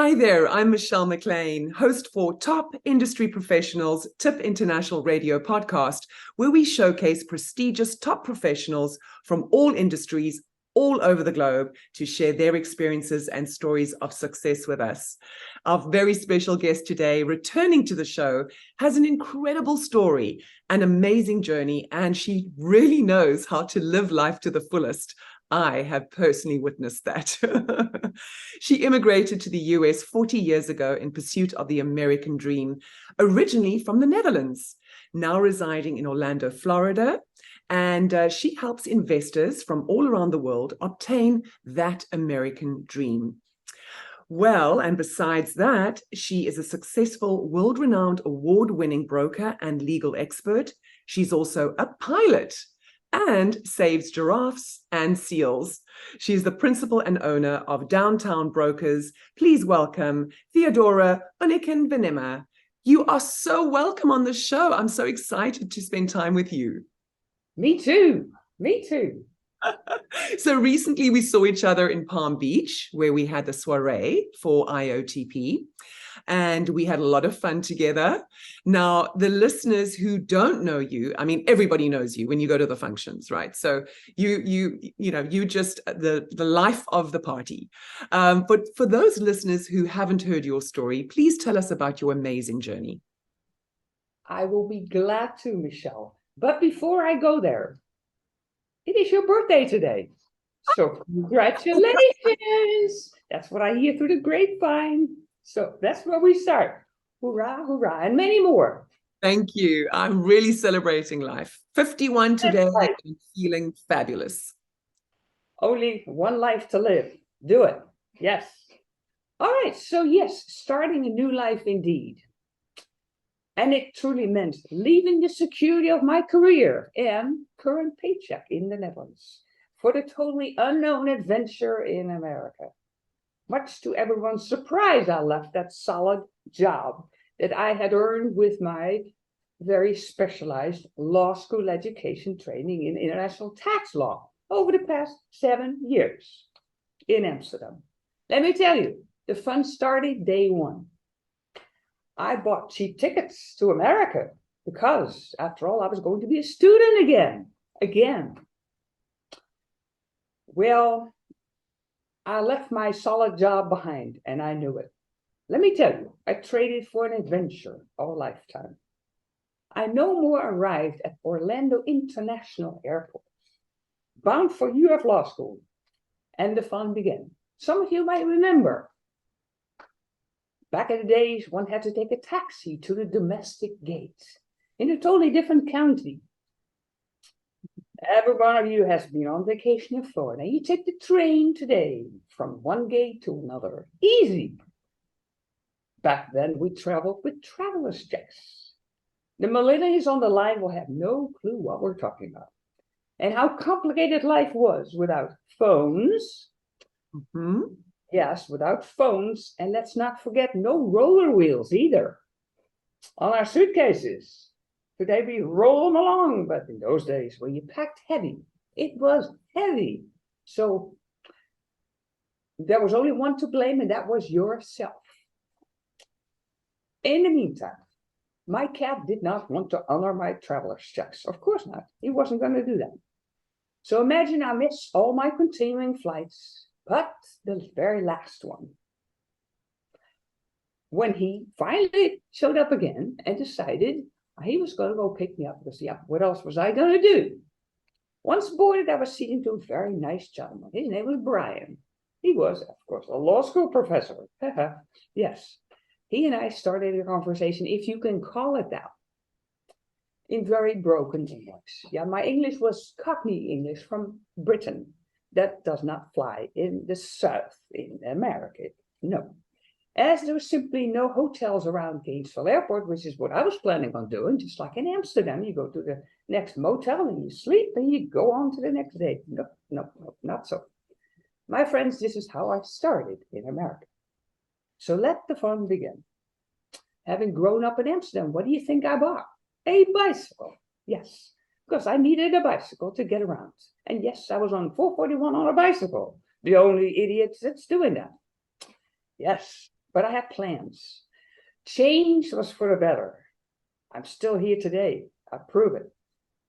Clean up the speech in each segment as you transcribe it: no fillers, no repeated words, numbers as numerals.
Hi there, I'm Michelle McLean, host for Top Industry Professionals TIP International Radio podcast, where we showcase prestigious top professionals from all industries all over the globe to share their experiences and stories of success with us. Our very special guest today, returning to the show, has an incredible story, an amazing journey, and she really knows how to live life to the fullest. I have personally witnessed that. She immigrated to the US 40 years ago in pursuit of the American dream, originally from the Netherlands, now residing in Orlando, Florida. And she helps investors from all around the world obtain that American dream. Well, and besides that, she is a successful, world-renowned, award-winning broker and legal expert. She's also a pilot and saves giraffes and seals. She's the principal and owner of Downtown Brokers. Please welcome Theodora Uniken Venema. You are so welcome on the show. I'm so excited to spend time with you. Me too. Me too. So recently we saw each other in Palm Beach, where we had the soiree for IAOTP, and we had a lot of fun together. Now, the listeners who don't know you, I mean, everybody knows you when you go to the functions, right? So you just the life of the party. But for those listeners who haven't heard your story, please tell us about your amazing journey. I will be glad to, Michelle. But before I go there, it is your birthday today. So congratulations. That's what I hear through the grapevine. So that's where we start. Hurrah, hurrah, and many more. Thank you. I'm really celebrating life. 51 today Right. and feeling fabulous. Only one life to live. Do it. Yes. All right. So yes, starting a new life indeed. And it truly meant leaving the security of my career and current paycheck in the Netherlands for the totally unknown adventure in America. Much to everyone's surprise, I left that solid job that I had earned with my very specialized law school education training in international tax law over the past 7 years in Amsterdam. Let me tell you, the fun started day one. I bought cheap tickets to America because, after all, I was going to be a student again. Well, I left my solid job behind, and I knew it. Let me tell you, I traded for an adventure of a lifetime. I no more arrived at Orlando International Airport, bound for UF Law School, and the fun began. Some of you might remember. Back in the days, one had to take a taxi to the domestic gate in a totally different county. Every one of you has been on vacation in Florida. You take the train today from one gate to another. Easy. Back then, we traveled with traveler's checks. The millennials on the line will have no clue what we're talking about and how complicated life was without phones. Mm-hmm. Yes, without phones, and let's not forget no roller wheels either on our suitcases. Today we roll them along, but in those days when you packed heavy, it was heavy. So there was only one to blame, and that was yourself. In the meantime, my cat did not want to honor my traveler's checks. Of course not. He wasn't going to do that. So imagine I missed all my continuing flights, but the very last one, when he finally showed up again and decided he was going to go pick me up, because yeah, what else was I going to do? Once boarded, I was sitting to a very nice gentleman. His name was Brian. He was, of course, a law school professor. Yes. He and I started a conversation, if you can call it that, in very broken English. Yeah, my English was Cockney English from Britain. That does not fly in the South, in America. No. As there were simply no hotels around Gainesville Airport, which is what I was planning on doing, just like in Amsterdam, you go to the next motel and you sleep and you go on to the next day. No, not so. My friends, this is how I started in America. So let the fun begin. Having grown up in Amsterdam, what do you think I bought? A bicycle. Yes, because I needed a bicycle to get around. And yes, I was on 441 on a bicycle. The only idiot that's doing that. Yes, but I had plans. Change was for the better. I'm still here today. I prove it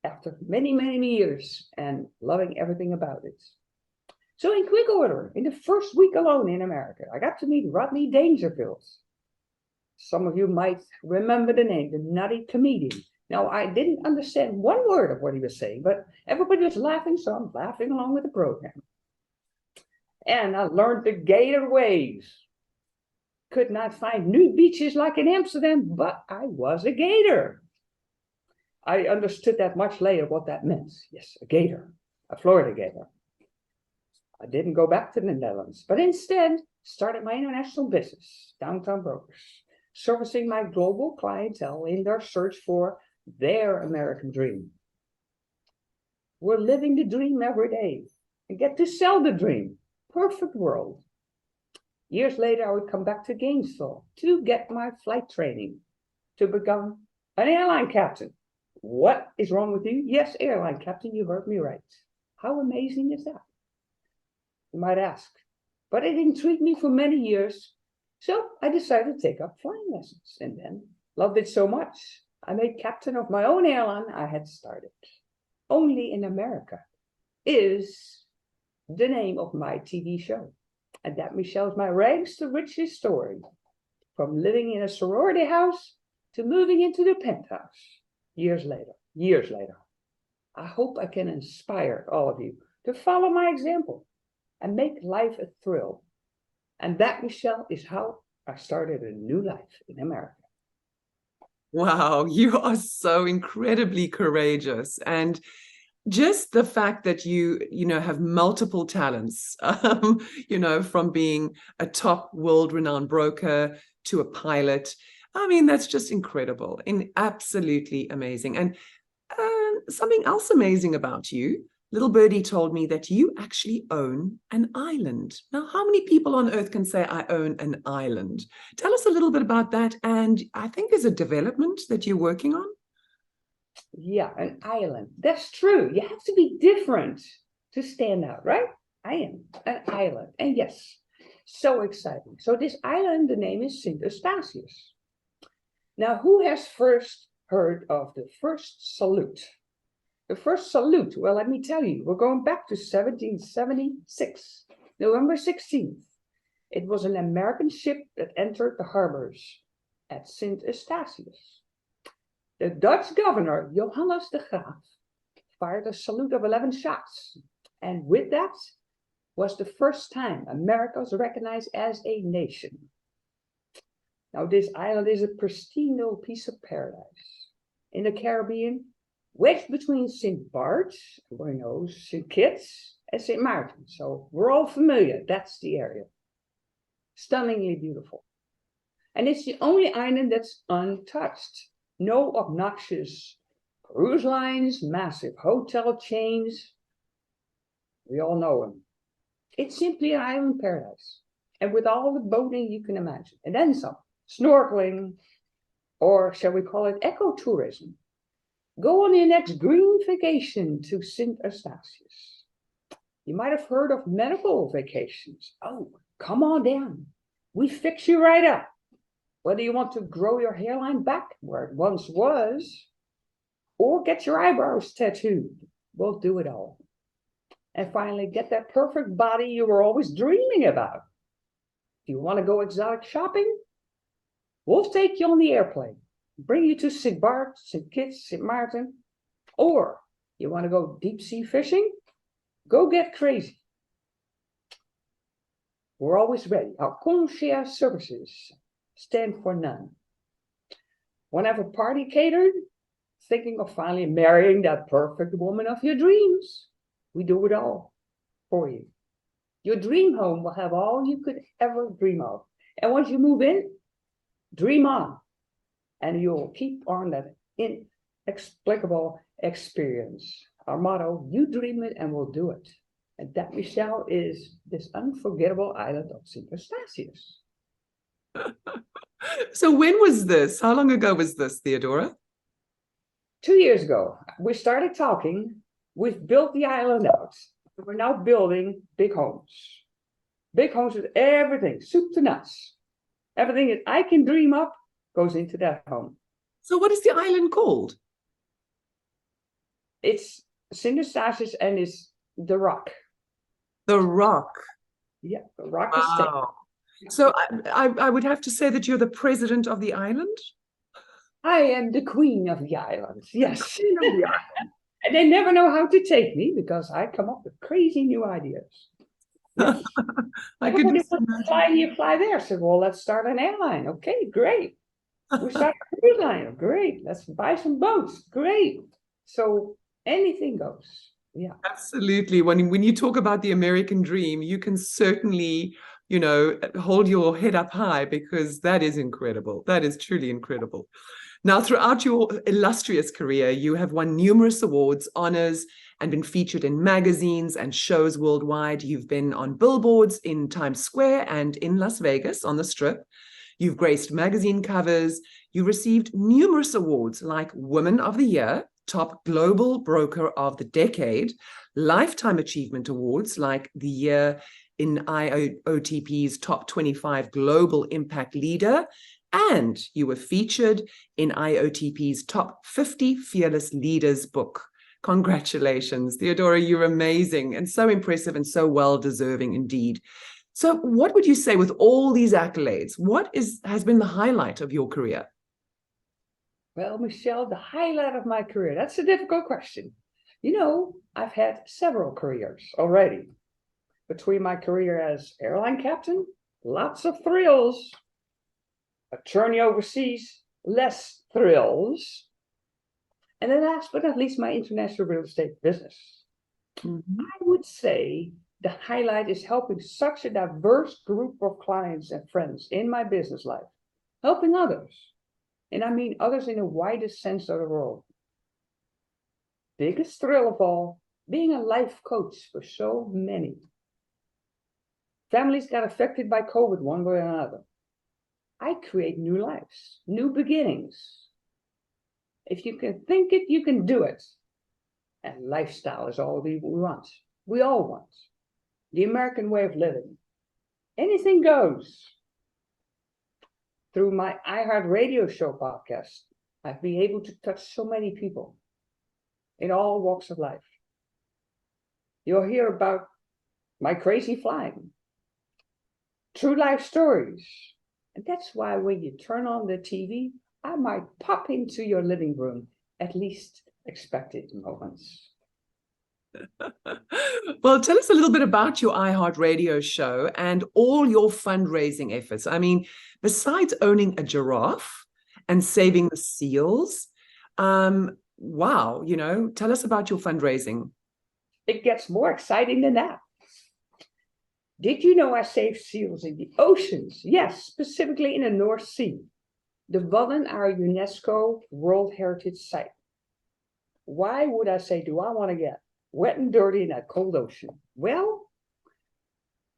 after many, many years and loving everything about it. So in quick order, in the first week alone in America, I got to meet Rodney Dangerfield. Some of you might remember the name, the nutty comedian. Now, I didn't understand one word of what he was saying, but everybody was laughing, so I'm laughing along with the program. And I learned the gator ways. Could not find nude beaches like in Amsterdam, but I was a gator. I understood that much later what that meant. Yes, a gator, a Florida gator. I didn't go back to the Netherlands, but instead started my international business, Downtown Brokers, servicing my global clientele in their search for their American dream. We're living the dream every day and get to sell the dream. Perfect world. Years later, I would come back to Gainesville to get my flight training to become an airline captain. What is wrong with you? Yes, airline captain, you heard me right. How amazing is that? You might ask. But it intrigued me for many years, so I decided to take up flying lessons, and then loved it so much, I made captain of my own airline I had started. Only in America is the name of my TV show. And that, Michelle, is my rags to riches story. From living in a sorority house to moving into the penthouse years later. I hope I can inspire all of you to follow my example and make life a thrill. And that, Michelle, is how I started a new life in America. Wow, you are so incredibly courageous. And just the fact that you have multiple talents, from being a top world-renowned broker to a pilot. I mean, that's just incredible and absolutely amazing. And something else amazing about you, little birdie told me that you actually own an island. Now, how many people on earth can say I own an island? Tell us a little bit about that. And I think there's a development that you're working on. Yeah, an island. That's true. You have to be different to stand out, right? I am an island. And yes, so exciting. So this island, the name is St. Eustatius. Now, who has first heard of the first salute? The first salute, well, let me tell you, we're going back to 1776, November 16th. It was an American ship that entered the harbors at St. Eustatius. The Dutch governor, Johannes de Graaf, fired a salute of 11 shots. And with that was the first time America was recognized as a nation. Now, this island is a pristine little piece of paradise in the Caribbean, wedged between St. Bart's, everybody knows, St. Kitts, and St. Martin. So we're all familiar. That's the area. Stunningly beautiful. And it's the only island that's untouched. No obnoxious cruise lines, massive hotel chains. We all know them. It's simply an island paradise. And with all the boating you can imagine. And then some. Snorkeling, or shall we call it ecotourism. Go on your next green vacation to St. Eustatius. You might have heard of medical vacations. Oh, come on down. We fix you right up. Whether you want to grow your hairline back where it once was, or get your eyebrows tattooed, we'll do it all. And finally, get that perfect body you were always dreaming about. Do you want to go exotic shopping? We'll take you on the airplane, bring you to St. Bart, St. Kitts, St. Martin. Or you want to go deep sea fishing? Go get crazy. We're always ready. Our concierge services stand for none. Want to have a party catered? Thinking of finally marrying that perfect woman of your dreams? We do it all for you. Your dream home will have all you could ever dream of. And once you move in, dream on. And you'll keep on that inexplicable experience. Our motto, you dream it and we'll do it. And that, Michelle, is this unforgettable island of St. Eustatius. So when was this? How long ago was this, Theodora? 2 years ago, we started talking. We've built the island out. We're now building big homes. Big homes with everything, soup to nuts. Everything that I can dream up goes into that home. So what is the island called? It's Sint-Eustatius and it's the Rock. The Rock. Yeah, the Rock Estate. Wow. So I would have to say that you're the president of the island? I am the queen of the island. Yes. Queen of the island. And they never know how to take me because I come up with crazy new ideas. Yes. I could Everybody just wants to imagine. fly here, fly there. So, well, let's start an airline. Okay, great. We start a cruise line. Great. Let's buy some boats. Great. So anything goes. Yeah. Absolutely. When you talk about the American dream, you can certainly, hold your head up high because that is incredible. That is truly incredible. Now, throughout your illustrious career, you have won numerous awards, honors, and been featured in magazines and shows worldwide. You've been on billboards in Times Square and in Las Vegas on the Strip. You've graced magazine covers. You received numerous awards like Women of the Year, Top Global Broker of the Decade, Lifetime Achievement Awards like the year in IAOTP's Top 25 Global Impact Leader, and you were featured in IAOTP's Top 50 Fearless Leaders book. Congratulations, Theodora, you're amazing and so impressive and so well-deserving indeed. So what would you say with all these accolades, what has been the highlight of your career? Well, Michelle, the highlight of my career, that's a difficult question. I've had several careers already. Between my career as airline captain, lots of thrills. A journey overseas, less thrills. And then last but not least, my international real estate business. Mm-hmm. I would say the highlight is helping such a diverse group of clients and friends in my business life, helping others. And I mean others in the widest sense of the word. Biggest thrill of all, being a life coach for so many. Families got affected by COVID one way or another. I create new lives, new beginnings. If you can think it, you can do it. And lifestyle is all we want. We all want. The American way of living. Anything goes. Through my iHeart Radio Show podcast, I've been able to touch so many people in all walks of life. You'll hear about my crazy flying, true life stories. And that's why when you turn on the TV, I might pop into your living room at least expected moments. Well, tell us a little bit about your iHeart Radio show and all your fundraising efforts. I mean, besides owning a giraffe and saving the seals, wow, tell us about your fundraising. It gets more exciting than that. Did you know I saved seals in the oceans? Yes, specifically in the North Sea. The Wadden are a UNESCO World Heritage Site. Why would I say, do I want to get wet and dirty in that cold ocean? Well,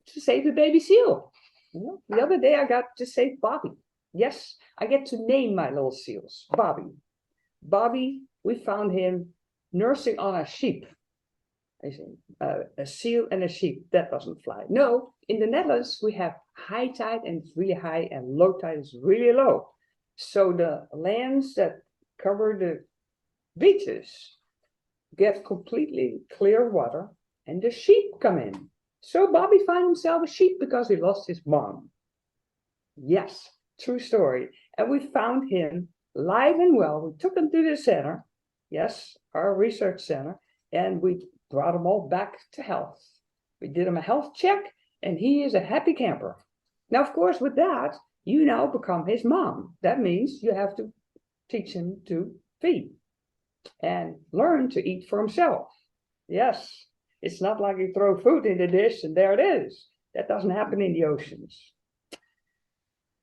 to save the baby seal. The other day I got to save Bobby. Yes, I get to name my little seals. Bobby. Bobby, we found him nursing on a sheep. A seal and a sheep, that doesn't fly. No, in the Netherlands, we have high tide and it's really high and low tide is really low. So the lands that cover the beaches get completely clear water and the sheep come in. So Bobby found himself a sheep because he lost his mom. Yes, true story. And we found him live and well. We took him to the center, yes, our research center, and we brought him all back to health. We did him a health check and he is a happy camper. Now, of course, with that, you now become his mom. That means you have to teach him to feed and learn to eat for himself. Yes, it's not like you throw food in the dish and there it is. That doesn't happen in the oceans.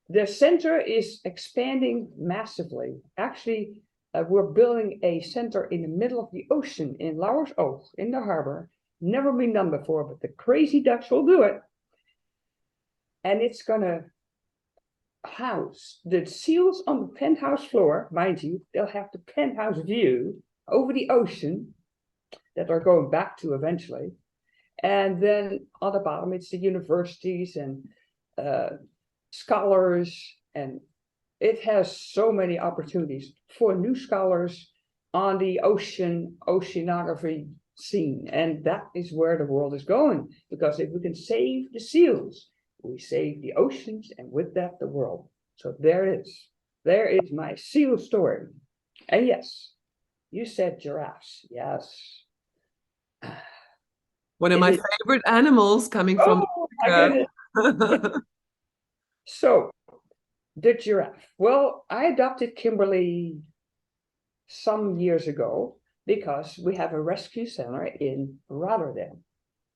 The center is expanding massively. Actually, we're building a center in the middle of the ocean in Lauwersoog in the harbor. Never been done before, but the crazy Dutch will do it. And it's going to house the seals on the penthouse floor. Mind you, they'll have the penthouse view over the ocean that they're going back to eventually. And then on the bottom, it's the universities and scholars, and it has so many opportunities for new scholars on the oceanography scene. And that is where the world is going, because if we can save the seals, we save the oceans, and with that, the world. So there it is. There is my seal story. And yes, you said giraffes. Yes. One of my favorite animals coming from my goodness. So, the giraffe. Well, I adopted Kimberly some years ago because we have a rescue center in Rotterdam.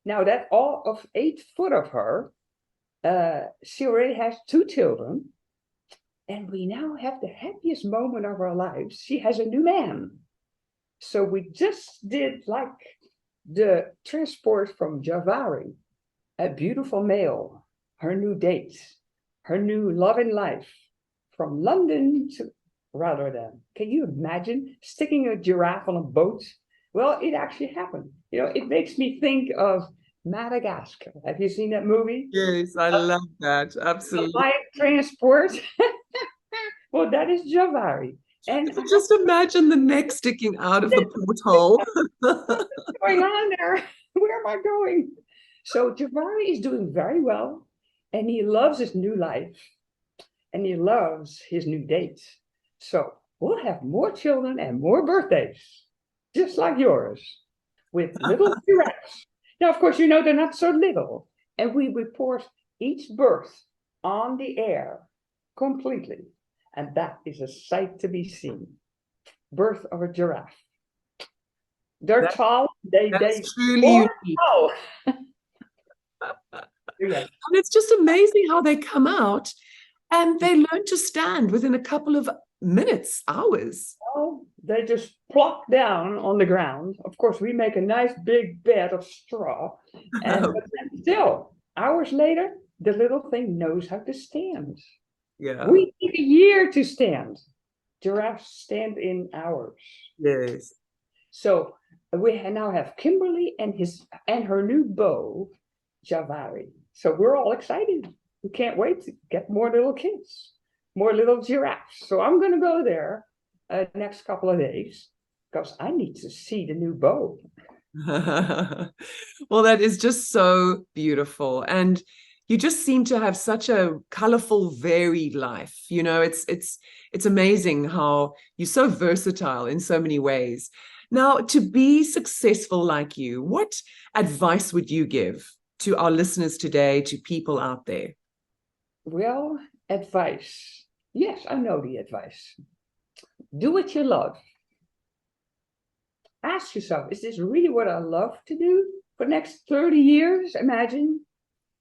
Now, that all of 8 foot of her, she already has 2 children, and we now have the happiest moment of our lives. She has a new man. So we just did like the transport from Javari, a beautiful male, her new date, her new love in life, from London to Rotterdam. Can you imagine sticking a giraffe on a boat? Well, it actually happened. You know, it makes me think of Madagascar. Have you seen that movie? Yes, I love that. Absolutely. Light transport. Well, that is Javari. And just imagine the neck sticking out of the porthole. What's going on there? Where am I going? So Javari is doing very well, and he loves his new life, and he loves his new date. So we'll have more children and more birthdays, just like yours, with little giraffes. Now, of course, you know they're not so little, and we report each birth on the air completely, and that is a sight to be seen. Birth of a giraffe. They're tall. They truly unique. tall. Yeah. And it's just amazing how they come out and they learn to stand within a couple of minutes, hours. Well, they just plop down on the ground. Of course, we make a nice big bed of straw, and but then still, hours later, the little thing knows how to stand. Yeah. We need a year to stand. Giraffes stand in hours. Yes. So we now have Kimberly and her new beau, Javari. So we're all excited. We can't wait to get more little kids, more little giraffes. So I'm going to go there next couple of days because I need to see the new beau. Well, that is just so beautiful. And you just seem to have such a colorful, varied life. You know, it's amazing how you're so versatile in so many ways. Now, to be successful like you, what advice would you give to our listeners today, to people out there? Well, advice. Yes, I know the advice. Do what you love. Ask yourself, is this really what I love to do for the next 30 years? Imagine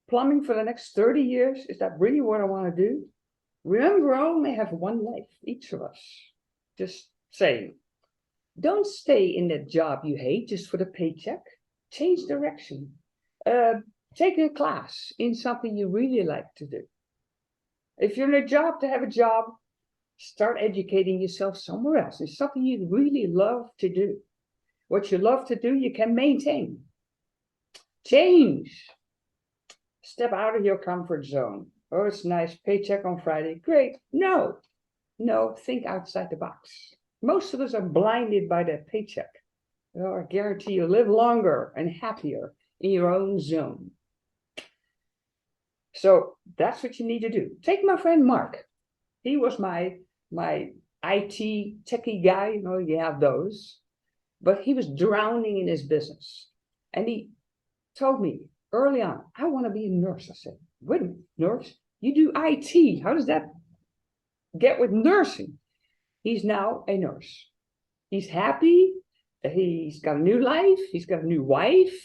plumbing for the next 30 years. Is that really what I want to do? Remember, I only have one life, each of us. Just saying. Don't stay in that job you hate just for the paycheck. Change direction. Take a class in something you really like to do. If you're in a job to have a job, start educating yourself somewhere else. It's something you really love to do. What you love to do, you can maintain. Change. Step out of your comfort zone. Oh, it's nice, paycheck on Friday. Great. No, think outside the box. Most of us are blinded by that paycheck. Well, I guarantee you live longer and happier in your own zone. So that's what you need to do. Take my friend Mark. He was my IT techie guy. You know, you have those. But he was drowning in his business. And he told me early on, I want to be a nurse. I said, wait a minute, nurse? You do IT. How does that get with nursing? He's now a nurse. He's happy. He's got a new life. He's got a new wife.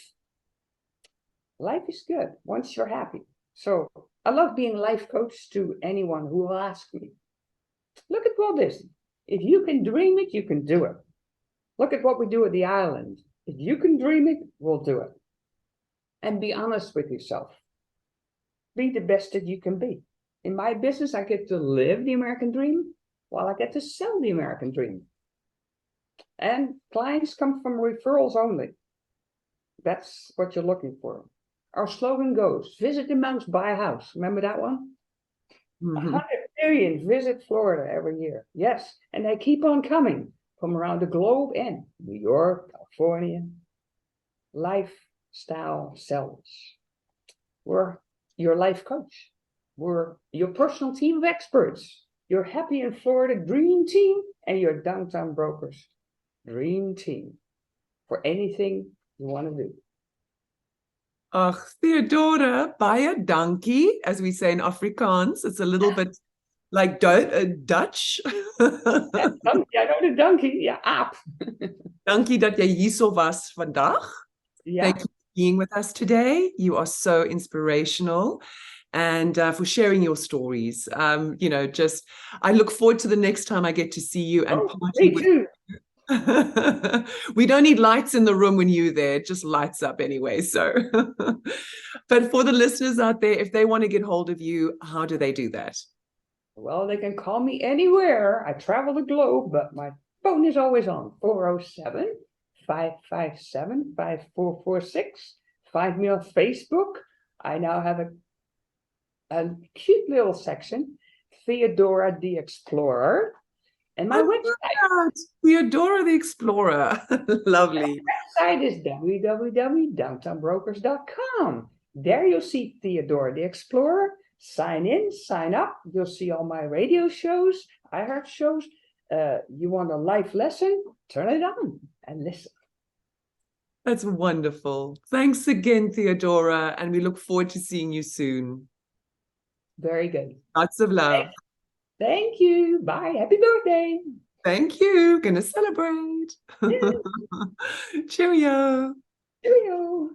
Life is good once you're happy. So I love being a life coach to anyone who will ask me. Look at Walt Disney. If you can dream it, you can do it. Look at what we do at the island. If you can dream it, we'll do it. And be honest with yourself. Be the best that you can be. In my business, I get to live the American dream while I get to sell the American dream. And clients come from referrals only. That's what you're looking for. Our slogan goes, visit the mouse, buy a house. Remember that one? Mhm. 100 million visit Florida every year. Yes, and they keep on coming from around the globe and New York, California. Lifestyle sellers. We're your life coach. We're your personal team of experts. Your Happy in Florida dream team and your downtown brokers dream team for anything you want to do. Ach, Theodora, baie dankie, as we say in Afrikaans. It's a little bit like Dutch. Ja, nou de donkey, ja, aap. Dankie dat jy hierso was vandag. Ja. Thank you for being with us today. You are so inspirational and for sharing your stories. Just I look forward to the next time I get to see you and party Me with too. We don't need lights in the room when you're there. It just lights up anyway. So, but for the listeners out there, if they want to get hold of you, how do they do that? Well, they can call me anywhere. I travel the globe, but my phone is always on 407 557 5446. Find me on Facebook. I now have a cute little section, Theodora the Explorer. And my website. Theodora the Explorer. Lovely. My website is www.downtownbrokers.com. There you'll see Theodora the Explorer. Sign in, sign up. You'll see all my radio shows, iHeart shows. You want a life lesson? Turn it on and listen. That's wonderful. Thanks again, Theodora, and we look forward to seeing you soon. Very good. Lots of love. Thank you. Bye. Happy birthday. Thank you. Gonna celebrate. Yeah. Cheerio. Cheerio.